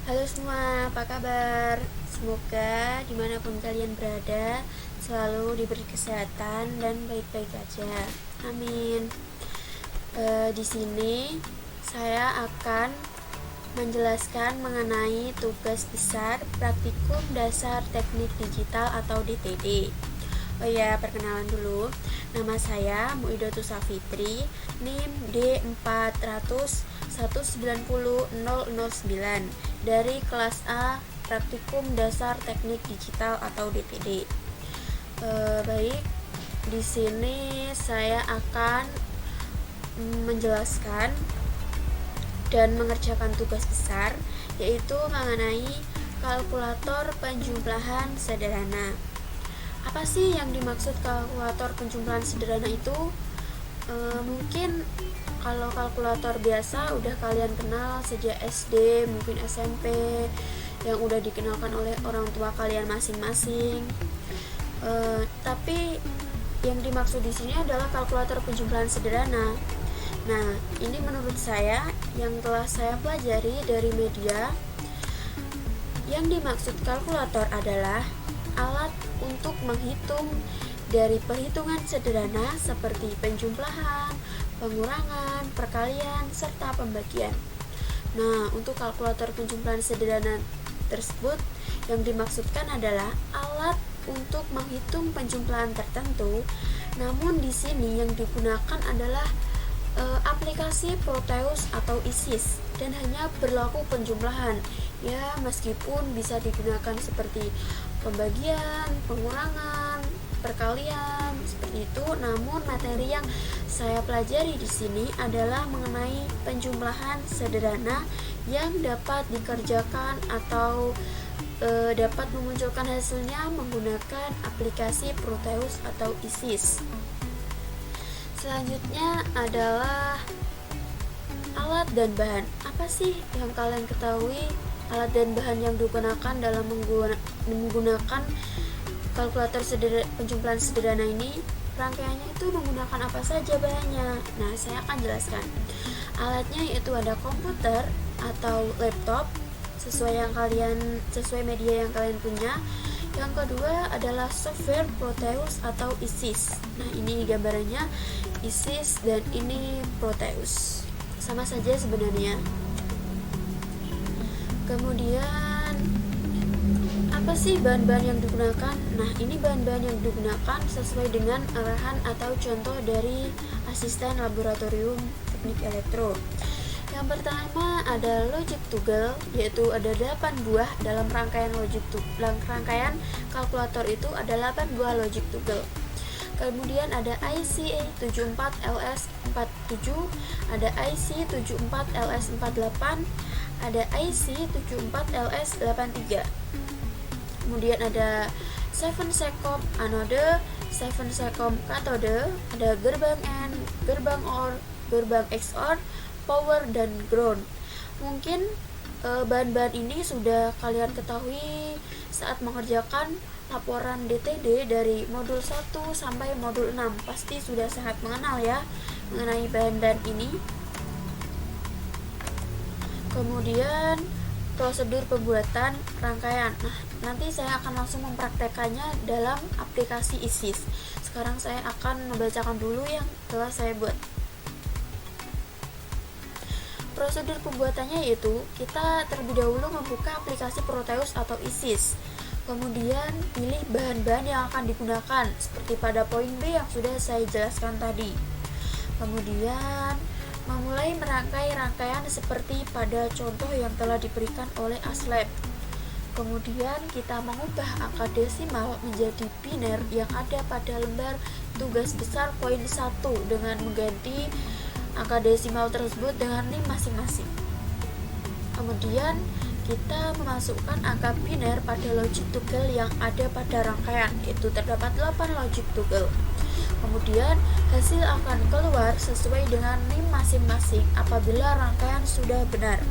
Halo semua, apa kabar? Semoga dimanapun kalian berada selalu diberi kesehatan dan baik-baik aja. Amin. Di sini saya akan menjelaskan mengenai tugas besar praktikum dasar teknik digital atau DTD. Oh ya, perkenalan dulu. Nama saya Muidatus Safitri, NIM D400190009 dari kelas A Praktikum Dasar Teknik Digital atau DTD. Baik, di sini saya akan menjelaskan dan mengerjakan tugas besar, yaitu mengenai kalkulator penjumlahan sederhana. Apa sih yang dimaksud kalkulator penjumlahan sederhana itu? Mungkin kalau kalkulator biasa udah kalian kenal sejak SD, mungkin SMP, yang udah dikenalkan oleh orang tua kalian masing-masing. Tapi yang dimaksud di sini adalah kalkulator penjumlahan sederhana. Nah, ini menurut saya yang telah saya pelajari dari media, yang dimaksud kalkulator adalah alat untuk menghitung dari perhitungan sederhana seperti penjumlahan, pengurangan, perkalian, serta pembagian. Nah, untuk kalkulator penjumlahan sederhana tersebut yang dimaksudkan adalah alat untuk menghitung penjumlahan tertentu. Namun di sini yang digunakan adalah aplikasi Proteus atau ISIS dan hanya berlaku penjumlahan. Ya, meskipun bisa digunakan seperti pembagian, pengurangan, perkalian seperti itu, namun materi yang saya pelajari di sini adalah mengenai penjumlahan sederhana yang dapat dikerjakan atau dapat memunculkan hasilnya menggunakan aplikasi Proteus atau ISIS. Selanjutnya adalah alat dan bahan. Apa sih yang kalian ketahui alat dan bahan yang digunakan dalam menggunakan kalkulator penjumlahan sederhana ini? Rangkaiannya itu menggunakan apa saja bahannya? Nah, saya akan jelaskan. Alatnya yaitu ada komputer atau laptop sesuai media yang kalian punya. Yang kedua adalah software Proteus atau ISIS. Nah, ini gambarannya ISIS dan ini Proteus. Sama saja sebenarnya. Kemudian apa sih bahan-bahan yang digunakan? Nah, ini bahan-bahan yang digunakan sesuai dengan arahan atau contoh dari asisten laboratorium teknik elektro. Yang pertama ada logic toggle, yaitu ada 8 buah dalam rangkaian rangkaian kalkulator itu ada 8 buah logic toggle. Kemudian ada IC 74LS47, ada IC 74LS48, ada IC 74LS83. Kemudian ada 7 secom anode, 7 secom katode, ada gerbang N, gerbang OR, gerbang XOR, power dan ground. Mungkin bahan-bahan ini sudah kalian ketahui saat mengerjakan laporan DTD dari modul 1 sampai modul 6. Pasti sudah sangat mengenal ya mengenai bahan-bahan ini. Kemudian prosedur pembuatan rangkaian. Nah, nanti saya akan langsung mempraktekannya dalam aplikasi ISIS. Sekarang saya akan membacakan dulu yang telah saya buat. Prosedur pembuatannya yaitu kita terlebih dahulu membuka aplikasi Proteus atau ISIS. Kemudian pilih bahan-bahan yang akan digunakan seperti pada poin B yang sudah saya jelaskan tadi. Kemudian memulai merangkai rangkaian seperti pada contoh yang telah diberikan oleh Aslab. Kemudian kita mengubah angka desimal menjadi biner yang ada pada lembar tugas besar poin 1 dengan mengganti angka desimal tersebut dengan NIM masing-masing. Kemudian kita memasukkan angka biner pada logic toggle yang ada pada rangkaian, yaitu terdapat 8 logic toggle. Kemudian hasil akan keluar sesuai dengan NIM masing-masing apabila rangkaian sudah benar.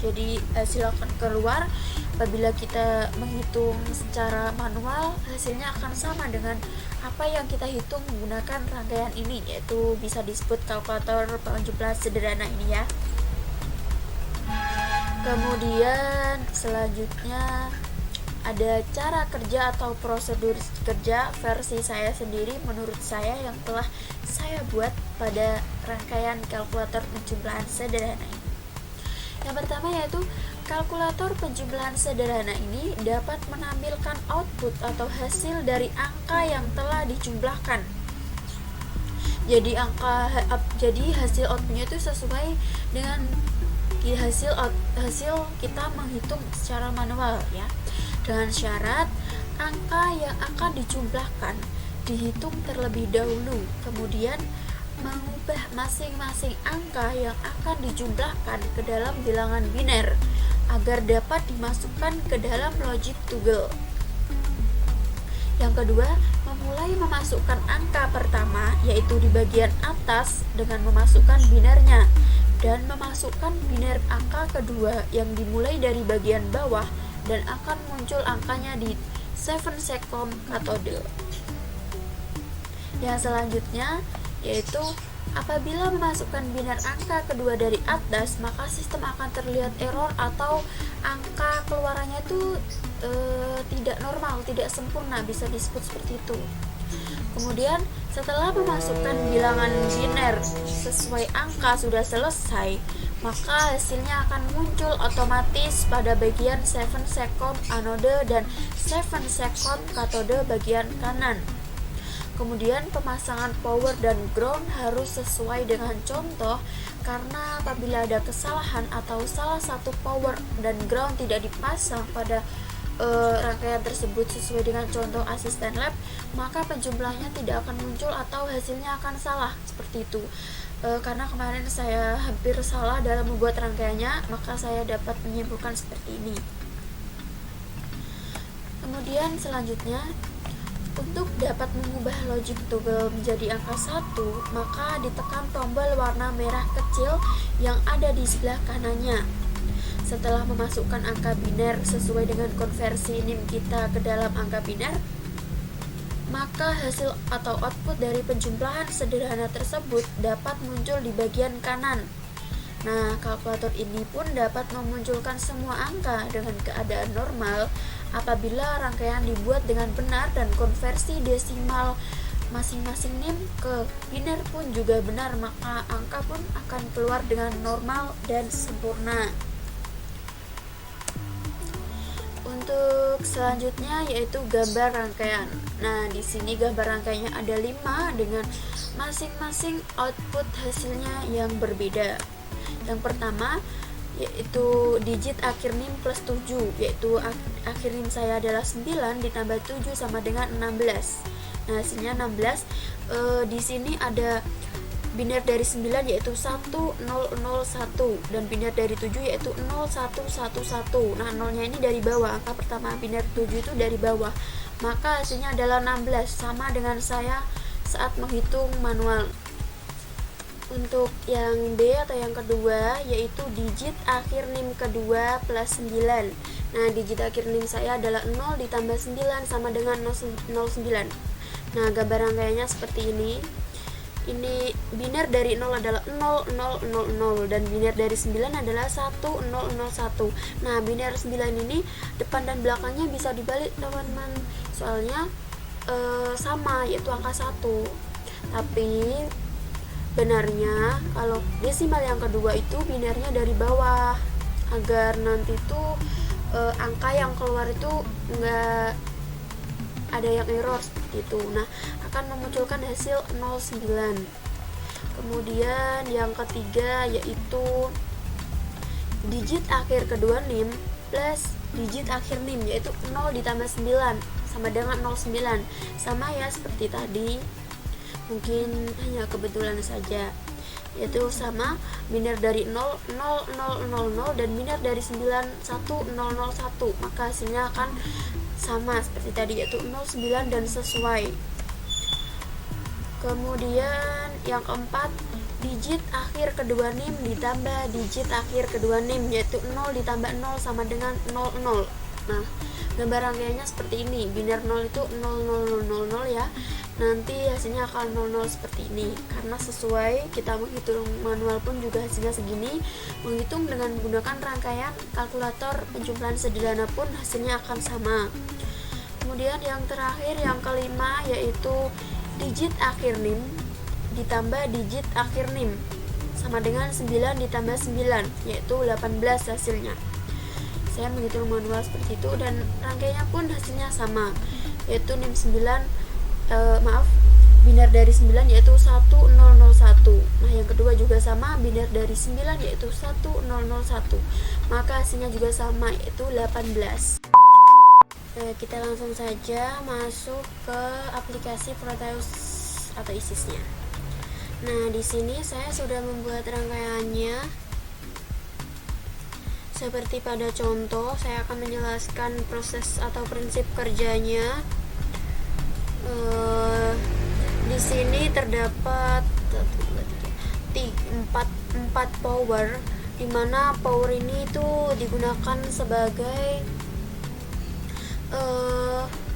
Jadi hasil akan keluar apabila kita menghitung secara manual, hasilnya akan sama dengan apa yang kita hitung menggunakan rangkaian ini, yaitu bisa disebut kalkulator penjumlahan sederhana ini ya. Kemudian selanjutnya ada cara kerja atau prosedur kerja versi saya sendiri menurut saya yang telah saya buat pada rangkaian kalkulator penjumlahan sederhana ini. Yang pertama yaitu kalkulator penjumlahan sederhana ini dapat menampilkan output atau hasil dari angka yang telah dijumlahkan. Jadi hasil outputnya itu sesuai dengan hasil kita menghitung secara manual ya. Dengan syarat angka yang akan dijumlahkan dihitung terlebih dahulu, kemudian mengubah masing-masing angka yang akan dijumlahkan ke dalam bilangan biner agar dapat dimasukkan ke dalam logic toggle. Yang kedua, memulai memasukkan angka pertama yaitu di bagian atas dengan memasukkan binernya, dan memasukkan biner angka kedua yang dimulai dari bagian bawah dan akan muncul angkanya di 7 second cathode. Yang selanjutnya yaitu apabila memasukkan biner angka kedua dari atas, maka sistem akan terlihat error atau angka keluarannya itu tidak normal, tidak sempurna, bisa disebut seperti itu. Kemudian setelah memasukkan bilangan biner sesuai angka sudah selesai, maka hasilnya akan muncul otomatis pada bagian 7 second anode dan 7 second cathode bagian kanan. Kemudian pemasangan power dan ground harus sesuai dengan contoh, karena apabila ada kesalahan atau salah satu power dan ground tidak dipasang pada rangkaian tersebut sesuai dengan contoh asisten lab, maka penjumlahnya tidak akan muncul atau hasilnya akan salah seperti itu. Karena kemarin saya hampir salah dalam membuat rangkaiannya, maka saya dapat menyimpulkan seperti ini. Kemudian selanjutnya, untuk dapat mengubah logic toggle menjadi angka 1, maka ditekan tombol warna merah kecil yang ada di sebelah kanannya. Setelah memasukkan angka biner sesuai dengan konversi NIM kita ke dalam angka biner, maka hasil atau output dari penjumlahan sederhana tersebut dapat muncul di bagian kanan. Nah, kalkulator ini pun dapat memunculkan semua angka dengan keadaan normal apabila rangkaian dibuat dengan benar dan konversi desimal masing-masing NIM ke biner pun juga benar, maka angka pun akan keluar dengan normal dan sempurna. Untuk selanjutnya yaitu gambar rangkaian. Nah, di sini gambar rangkaiannya ada 5 dengan masing-masing output hasilnya yang berbeda. Yang pertama yaitu digit akhir NIM plus 7, yaitu akhir NIM saya adalah 9 ditambah 7 sama dengan 16. Nah, hasilnya 16. Di sini ada biner dari 9 yaitu 1001 dan biner dari 7 yaitu 0111. Nah, nolnya ini dari bawah, angka pertama biner 7 itu dari bawah. Maka hasilnya adalah 16, sama dengan saya saat menghitung manual. Untuk yang B atau yang kedua yaitu digit akhir NIM kedua plus 9. Nah, digit akhir NIM saya adalah 0 ditambah 9 sama dengan 09. Nah, gambar rangkaiannya seperti ini. Ini biner dari 0 adalah 0000 dan biner dari 9 adalah 1001. Nah, biner 9 ini depan dan belakangnya bisa dibalik, teman-teman. Soalnya sama, yaitu angka 1. Tapi benarnya kalau desimal yang kedua itu binernya dari bawah, agar nanti tuh angka yang keluar itu enggak ada yang error seperti itu. Nah, akan memunculkan hasil 09. Kemudian yang ketiga yaitu digit akhir kedua NIM plus digit akhir NIM, yaitu 0 ditambah 9 sama dengan 09. Sama ya seperti tadi, mungkin hanya kebetulan saja, yaitu sama biner dari 00000 dan biner dari 91001, maka hasilnya akan sama seperti tadi, yaitu 09 dan sesuai. Kemudian yang keempat, digit akhir kedua NIM ditambah digit akhir kedua NIM, yaitu 0 ditambah 0 sama dengan 00. Nah, gambar rangkaiannya seperti ini. Biner 0 itu 0000 ya. nanti hasilnya akan 00 seperti ini, karena sesuai kita menghitung manual pun juga hasilnya segini. Menghitung dengan menggunakan rangkaian kalkulator penjumlahan sederhana pun hasilnya akan sama. Kemudian yang terakhir, yang kelima, yaitu digit akhir NIM ditambah digit akhir NIM sama dengan 9 ditambah 9, yaitu 18 hasilnya. Saya menghitung manual seperti itu, dan rangkaiannya pun hasilnya sama, yaitu NIM 9, binar dari 9 yaitu 1001. Nah, yang kedua juga sama, binar dari 9 yaitu 1001. Maka hasilnya juga sama, yaitu 18. Kita langsung saja masuk ke aplikasi Proteus atau ISIS-nya. Nah, di sini saya sudah membuat rangkaiannya. Seperti pada contoh, saya akan menjelaskan proses atau prinsip kerjanya. Di sini terdapat 4 power, dimana power ini tuh digunakan sebagai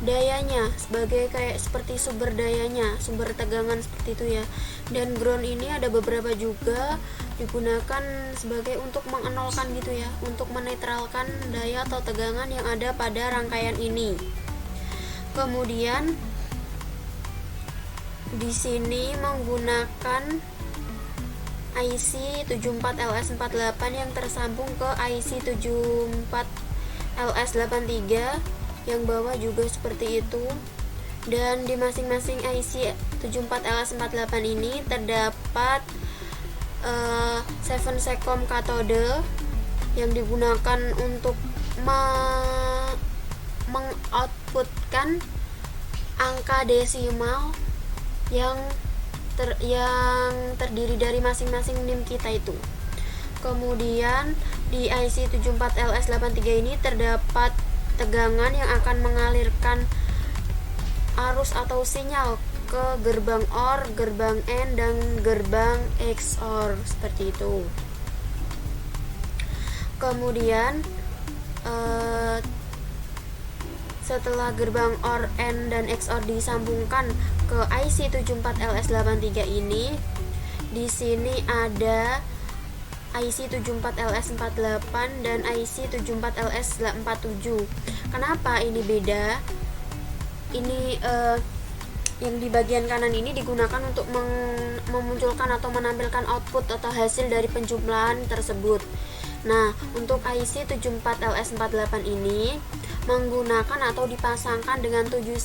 dayanya, sebagai kayak seperti sumber dayanya, sumber tegangan seperti itu ya. Dan ground ini ada beberapa juga digunakan sebagai untuk mengenolkan gitu ya, untuk menetralkan daya atau tegangan yang ada pada rangkaian ini. Kemudian di sini menggunakan IC 74LS48 yang tersambung ke IC 74LS83, yang bawah juga seperti itu. Dan di masing-masing IC 74LS48 ini terdapat 7 secom katode yang digunakan untuk mengoutputkan angka desimal yang terdiri dari masing-masing NIM kita itu. Kemudian di IC 74LS83 ini terdapat tegangan yang akan mengalirkan arus atau sinyal ke gerbang OR, gerbang AND, dan gerbang XOR seperti itu. Kemudian setelah gerbang OR, AND, dan XOR disambungkan ke IC 74LS83 ini, di sini ada IC 74LS48 dan IC 74LS47. Kenapa ini beda? Ini yang di bagian kanan ini digunakan untuk memunculkan atau menampilkan output atau hasil dari penjumlahan tersebut. Nah, untuk IC 74LS48 ini menggunakan atau dipasangkan dengan 7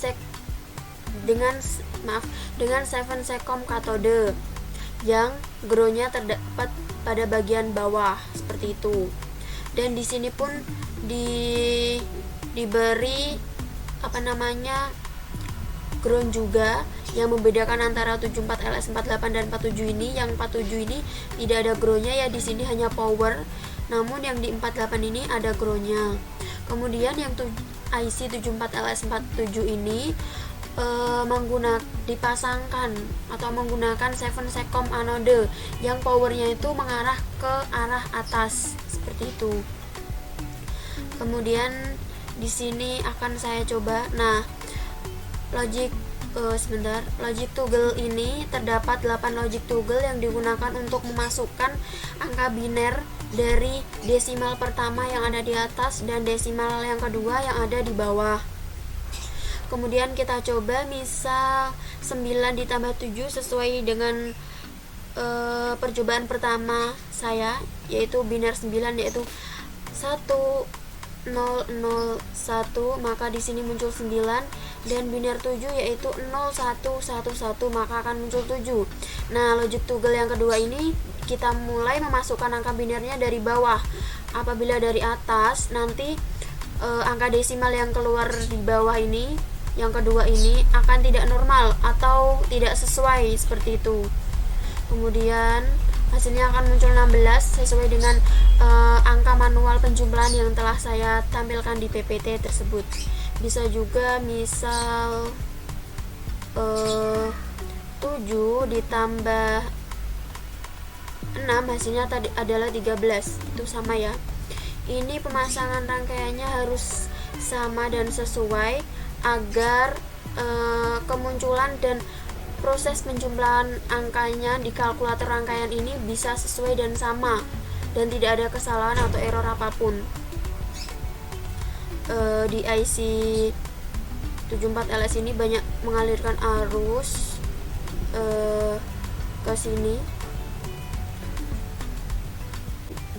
secom katode yang groundnya terdapat pada bagian bawah seperti itu. Dan di sini pun diberi ground juga, yang membedakan antara 74LS48 dan 47 ini. Yang 47 ini tidak ada groundnya ya, di sini hanya power. Namun yang di 48 ini ada groundnya. Kemudian yang IC 74LS47 ini dipasangkan atau menggunakan 7 secom anode yang powernya itu mengarah ke arah atas seperti itu. Kemudian di sini akan saya coba. Nah, logic toggle ini terdapat 8 logic toggle yang digunakan untuk memasukkan angka biner dari desimal pertama yang ada di atas dan desimal yang kedua yang ada di bawah. Kemudian kita coba misal 9 ditambah 7 sesuai dengan percobaan pertama saya, yaitu binar 9 yaitu 1001, maka di sini muncul 9, dan binar 7 yaitu 0111, maka akan muncul 7. Nah, logic toggle yang kedua ini kita mulai memasukkan angka binarnya dari bawah. Apabila dari atas, nanti angka desimal yang keluar di bawah ini, yang kedua ini akan tidak normal atau tidak sesuai seperti itu. Kemudian hasilnya akan muncul 16 sesuai dengan angka manual penjumlahan yang telah saya tampilkan di PPT tersebut. Bisa juga misal 7 ditambah 6 hasilnya tadi adalah 13. Itu sama ya. Ini pemasangan rangkaiannya harus sama dan sesuai agar kemunculan dan proses penjumlahan angkanya di kalkulator rangkaian ini bisa sesuai dan sama, dan tidak ada kesalahan atau error apapun. Di IC 74LS ini banyak mengalirkan arus ke sini.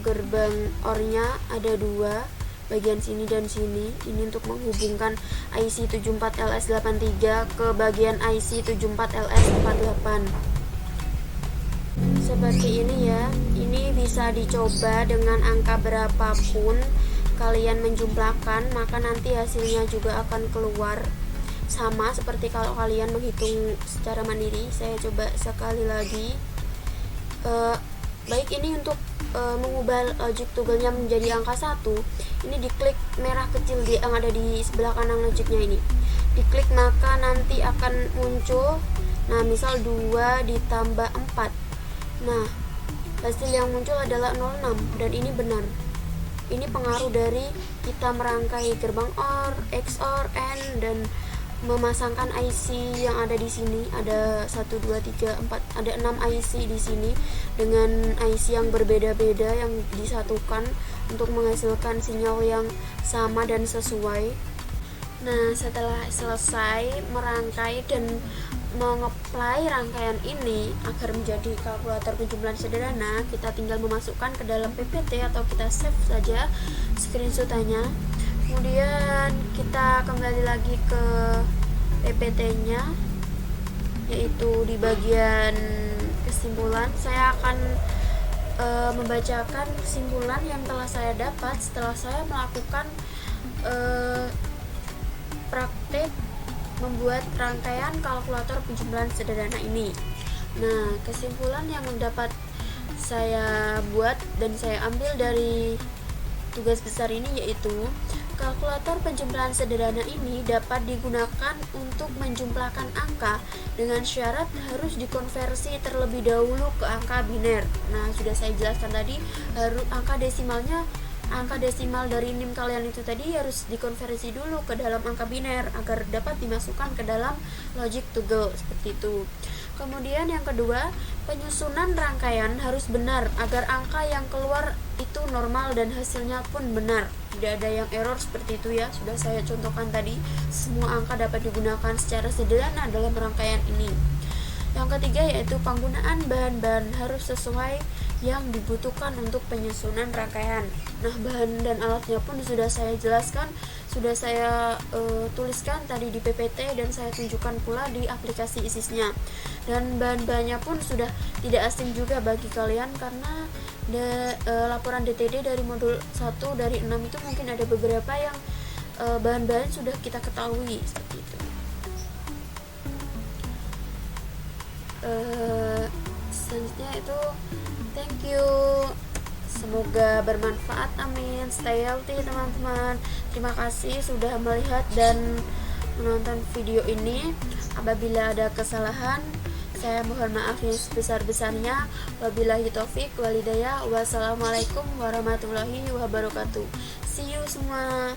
Gerbang OR-nya ada dua, bagian sini dan sini. Ini untuk menghubungkan IC 74LS83 ke bagian IC 74LS48. Seperti ini ya. Ini bisa dicoba dengan angka berapapun kalian menjumlahkan, maka nanti hasilnya juga akan keluar sama seperti kalau kalian menghitung secara mandiri. Saya coba sekali lagi. Baik, ini untuk mengubah logic toggle-nya menjadi angka 1. Ini diklik merah kecil yang ada di sebelah kanan logiknya ini. Diklik maka nanti akan muncul, nah misal 2 ditambah 4. Nah, hasil yang muncul adalah 06 dan ini benar. Ini pengaruh dari kita merangkai gerbang OR, XOR, AND, dan memasangkan IC yang ada di sini. Ada 1, 2, 3, 4, ada 6 IC di sini dengan IC yang berbeda-beda yang disatukan untuk menghasilkan sinyal yang sama dan sesuai. Nah, setelah selesai merangkai dan mengapply rangkaian ini agar menjadi kalkulator penjumlahan sederhana, kita tinggal memasukkan ke dalam PPT atau kita save saja screenshotannya. Kemudian kita kembali lagi ke PPT-nya, yaitu di bagian kesimpulan. Saya akan membacakan kesimpulan yang telah saya dapat setelah saya melakukan praktek membuat rangkaian kalkulator penjumlahan sederhana ini. Nah, kesimpulan yang dapat saya buat dan saya ambil dari tugas besar ini yaitu kalkulator penjumlahan sederhana ini dapat digunakan untuk menjumlahkan angka dengan syarat harus dikonversi terlebih dahulu ke angka biner. Nah, sudah saya jelaskan tadi, angka desimal dari NIM kalian itu tadi harus dikonversi dulu ke dalam angka biner agar dapat dimasukkan ke dalam logic toggle, seperti itu. Kemudian yang kedua, penyusunan rangkaian harus benar agar angka yang keluar itu normal dan hasilnya pun benar. Tidak ada yang error, seperti itu ya. Sudah saya contohkan tadi, semua angka dapat digunakan secara sederhana dalam rangkaian ini. Yang ketiga yaitu penggunaan bahan-bahan harus sesuai yang dibutuhkan untuk penyusunan rangkaian. Nah, bahan dan alatnya pun sudah saya jelaskan, sudah saya tuliskan tadi di PPT dan saya tunjukkan pula di aplikasi ISIS-nya. Dan bahan-bahannya pun sudah tidak asing juga bagi kalian karena laporan DTD dari modul 1 dari 6 itu mungkin ada beberapa yang bahan-bahan sudah kita ketahui, seperti itu. Selanjutnya itu thank you, semoga bermanfaat, amin. Stay healthy teman-teman. Terima kasih sudah melihat dan menonton video ini. Apabila ada kesalahan, saya mohon maaf yang sebesar-besarnya. Wabillahi taufik walhidayah. Wassalamualaikum warahmatullahi wabarakatuh. See you semua.